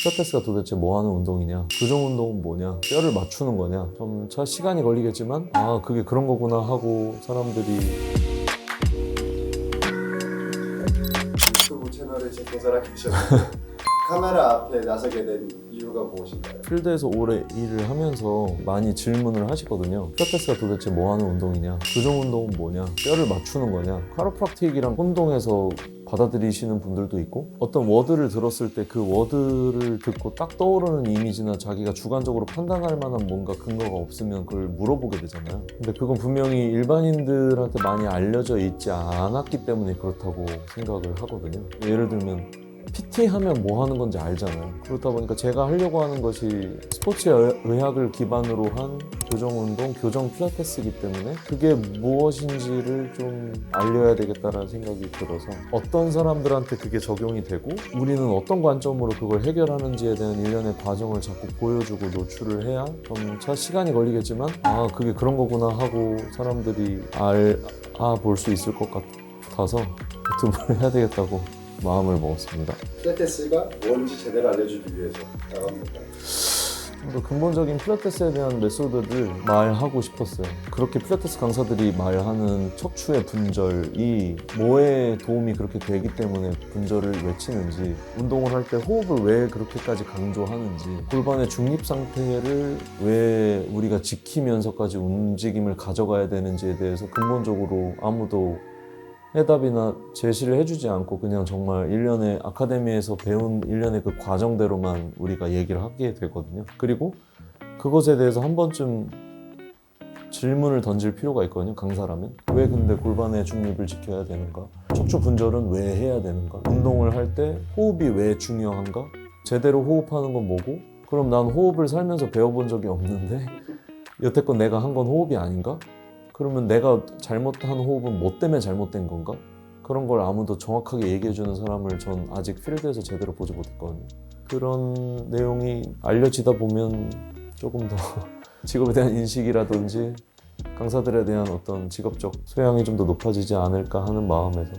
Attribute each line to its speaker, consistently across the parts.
Speaker 1: 필라테스가 도대체 뭐 하는 운동이냐, 교정 운동은 뭐냐, 뼈를 맞추는 거냐, 좀 시간이 걸리겠지만 그게 그런 거구나 하고 사람들이.
Speaker 2: 유튜브 채널을 이제 개설하게 되셨는데 카메라 앞에 나서게 된 이유가 무엇인가요?
Speaker 1: 필드에서 오래 일을 하면서 많이 질문을 하시거든요. 필라테스가 도대체 뭐 하는 운동이냐, 교정 운동은 뭐냐, 뼈를 맞추는 거냐. 카로프락틱이랑 혼동해서 받아들이시는 분들도 있고, 어떤 워드를 들었을 때 그 워드를 듣고 딱 떠오르는 이미지나 자기가 주관적으로 판단할 만한 뭔가 근거가 없으면 그걸 물어보게 되잖아요. 근데 그건 분명히 일반인들한테 많이 알려져 있지 않았기 때문에 그렇다고 생각을 하거든요. 예를 들면 PT 하면 뭐 하는 건지 알잖아요. 그렇다 보니까 제가 하려고 하는 것이 스포츠 의학을 기반으로 한 교정 운동, 교정 필라테스이기 때문에 그게 무엇인지를 좀 알려야 되겠다라는 생각이 들어서, 어떤 사람들한테 그게 적용이 되고 우리는 어떤 관점으로 그걸 해결하는지에 대한 일련의 과정을 자꾸 보여주고 노출을 해야 좀 시간이 걸리겠지만 그게 그런 거구나 하고 사람들이 볼 수 있을 것 같아서 유튜브를 해야 되겠다고 마음을 먹었습니다.
Speaker 2: 필라테스가 뭔지 제대로 알려주기 위해서 나간 건가요?
Speaker 1: 좀 더 근본적인 필라테스에 대한 메소드를 말하고 싶었어요. 그렇게 필라테스 강사들이 말하는 척추의 분절이 뭐에 도움이 그렇게 되기 때문에 분절을 외치는지, 운동을 할 때 호흡을 왜 그렇게까지 강조하는지, 골반의 중립 상태를 왜 우리가 지키면서까지 움직임을 가져가야 되는지에 대해서 근본적으로 아무도 해답이나 제시를 해주지 않고 그냥 정말 일련의 아카데미에서 배운 일련의 그 과정대로만 우리가 얘기를 하게 되거든요. 그리고 그것에 대해서 한 번쯤 질문을 던질 필요가 있거든요. 강사라면 왜 근데 골반의 중립을 지켜야 되는가, 척추 분절은 왜 해야 되는가, 운동을 할 때 호흡이 왜 중요한가, 제대로 호흡하는 건 뭐고, 그럼 난 호흡을 살면서 배워본 적이 없는데 여태껏 내가 한 건 호흡이 아닌가? 그러면 내가 잘못한 호흡은 뭐 때문에 잘못된 건가? 그런 걸 아무도 정확하게 얘기해주는 사람을 전 아직 필드에서 제대로 보지 못했거든요. 그런 내용이 알려지다 보면 조금 더 직업에 대한 인식이라든지 강사들에 대한 어떤 직업적 소양이 좀 더 높아지지 않을까 하는 마음에서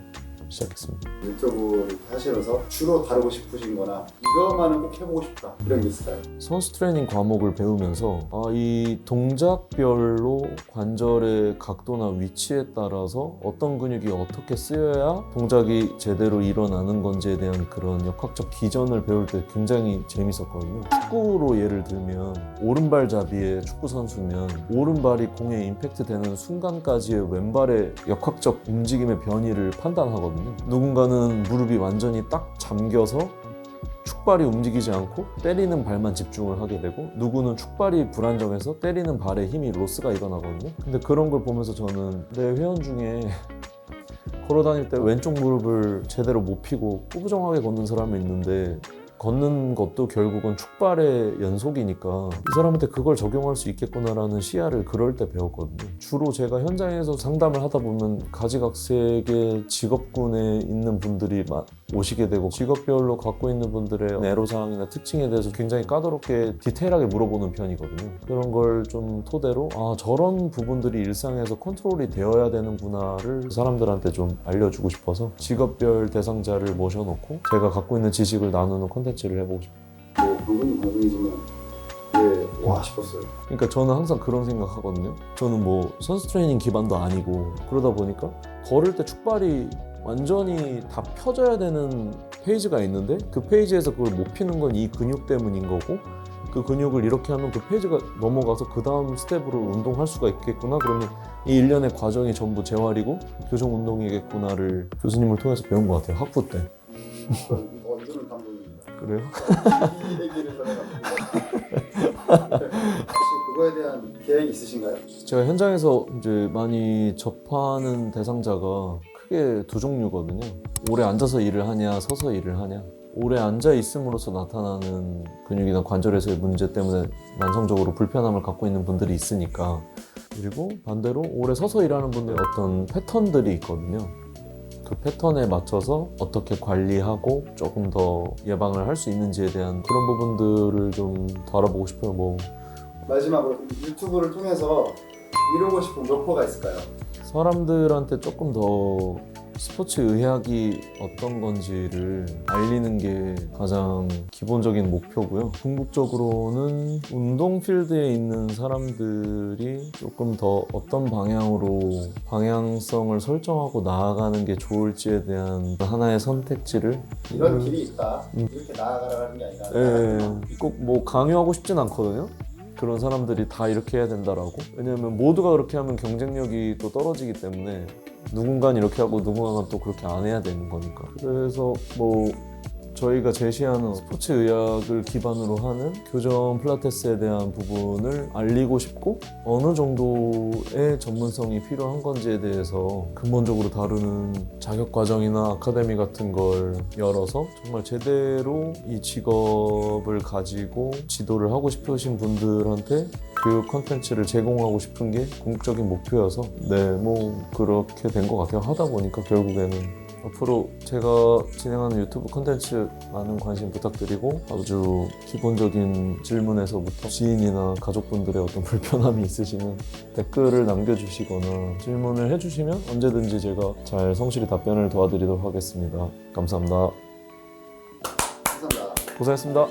Speaker 1: 시작했습니다.
Speaker 2: 유튜브를 하시면서 주로 다루고 싶으신 거나 이거만은 꼭 해보고 싶다 이런 게 있을까요?
Speaker 1: 선수 트레이닝 과목을 배우면서 이 동작별로 관절의 각도나 위치에 따라서 어떤 근육이 어떻게 쓰여야 동작이 제대로 일어나는 건지에 대한 그런 역학적 기전을 배울 때 굉장히 재밌었거든요. 축구로 예를 들면 오른발잡이의 축구 선수면 오른발이 공에 임팩트 되는 순간까지의 왼발의 역학적 움직임의 변이를 판단하거든요. 누군가는 무릎이 완전히 딱 잠겨서 축발이 움직이지 않고 때리는 발만 집중을 하게 되고, 누구는 축발이 불안정해서 때리는 발에 힘이 로스가 일어나거든요. 근데 그런 걸 보면서 저는 내 회원 중에 걸어 다닐 때 왼쪽 무릎을 제대로 못 펴고 꾸부정하게 걷는 사람이 있는데, 걷는 것도 결국은 축발의 연속이니까 이 사람한테 그걸 적용할 수 있겠구나라는 시야를 그럴 때 배웠거든요. 주로 제가 현장에서 상담을 하다 보면 가지각색의 직업군에 있는 분들이 오시게 되고, 직업별로 갖고 있는 분들의 애로사항이나 특징에 대해서 굉장히 까다롭게 디테일하게 물어보는 편이거든요. 그런 걸 좀 토대로 저런 부분들이 일상에서 컨트롤이 되어야 되는구나를 사람들한테 좀 알려주고 싶어서 직업별 대상자를 모셔놓고 제가 갖고 있는 지식을 나누는 콘텐츠를 해보고 싶어요.
Speaker 2: 방금은 방금이지만 와 싶었어요.
Speaker 1: 그러니까 저는 항상 그런 생각하거든요. 저는 뭐 선수 트레이닝 기반도 아니고 그러다 보니까 걸을 때 축발이 완전히 다 펴져야 되는 페이지가 있는데 그 페이지에서 그걸 못 피는 건 이 근육 때문인 거고, 그 근육을 이렇게 하면 그 페이지가 넘어가서 그 다음 스텝으로 운동할 수가 있겠구나, 그러면 이 일련의 과정이 전부 재활이고 교정 운동이겠구나를 교수님을 통해서 배운 것 같아요. 학부 때.
Speaker 2: 이거는 감동입니다.
Speaker 1: 그래요?
Speaker 2: 이 얘기를 전해갑니다. 혹시 그거에 대한 계획이 있으신가요?
Speaker 1: 제가 현장에서 이제 많이 접하는 대상자가 크게 두 종류거든요. 오래 앉아서 일을 하냐, 서서 일을 하냐. 오래 앉아 있음으로써 나타나는 근육이나 관절에서의 문제 때문에 만성적으로 불편함을 갖고 있는 분들이 있으니까. 그리고 반대로 오래 서서 일하는 분들의 어떤 패턴들이 있거든요. 그 패턴에 맞춰서 어떻게 관리하고 조금 더 예방을 할 수 있는지에 대한 그런 부분들을 좀 더 알아보고 싶어요.
Speaker 2: 마지막으로 유튜브를 통해서 이루고 싶은 목표가 있을까요?
Speaker 1: 사람들한테 조금 더 스포츠 의학이 어떤 건지를 알리는 게 가장 기본적인 목표고요. 궁극적으로는 운동 필드에 있는 사람들이 조금 더 어떤 방향으로 방향성을 설정하고 나아가는 게 좋을지에 대한 하나의 선택지를
Speaker 2: 이런 길이 있다. 이렇게 나아가라는 게 아니라
Speaker 1: 꼭 뭐 강요하고 싶진 않거든요. 그런 사람들이 다 이렇게 해야 된다라고. 왜냐면 모두가 그렇게 하면 경쟁력이 또 떨어지기 때문에 누군가는 이렇게 하고 누군가는 또 그렇게 안 해야 되는 거니까. 그래서 뭐 저희가 제시하는 스포츠 의학을 기반으로 하는 교정 필라테스에 대한 부분을 알리고 싶고, 어느 정도의 전문성이 필요한 건지에 대해서 근본적으로 다루는 자격 과정이나 아카데미 같은 걸 열어서 정말 제대로 이 직업을 가지고 지도를 하고 싶으신 분들한테 교육 컨텐츠를 제공하고 싶은 게 궁극적인 목표여서 뭐 그렇게 된 것 같아요. 하다 보니까 결국에는 앞으로 제가 진행하는 유튜브 콘텐츠 많은 관심 부탁드리고, 아주 기본적인 질문에서부터 지인이나 가족분들의 어떤 불편함이 있으시면 댓글을 남겨주시거나 질문을 해주시면 언제든지 제가 잘 성실히 답변을 도와드리도록 하겠습니다. 감사합니다.
Speaker 2: 감사합니다.
Speaker 1: 고생했습니다.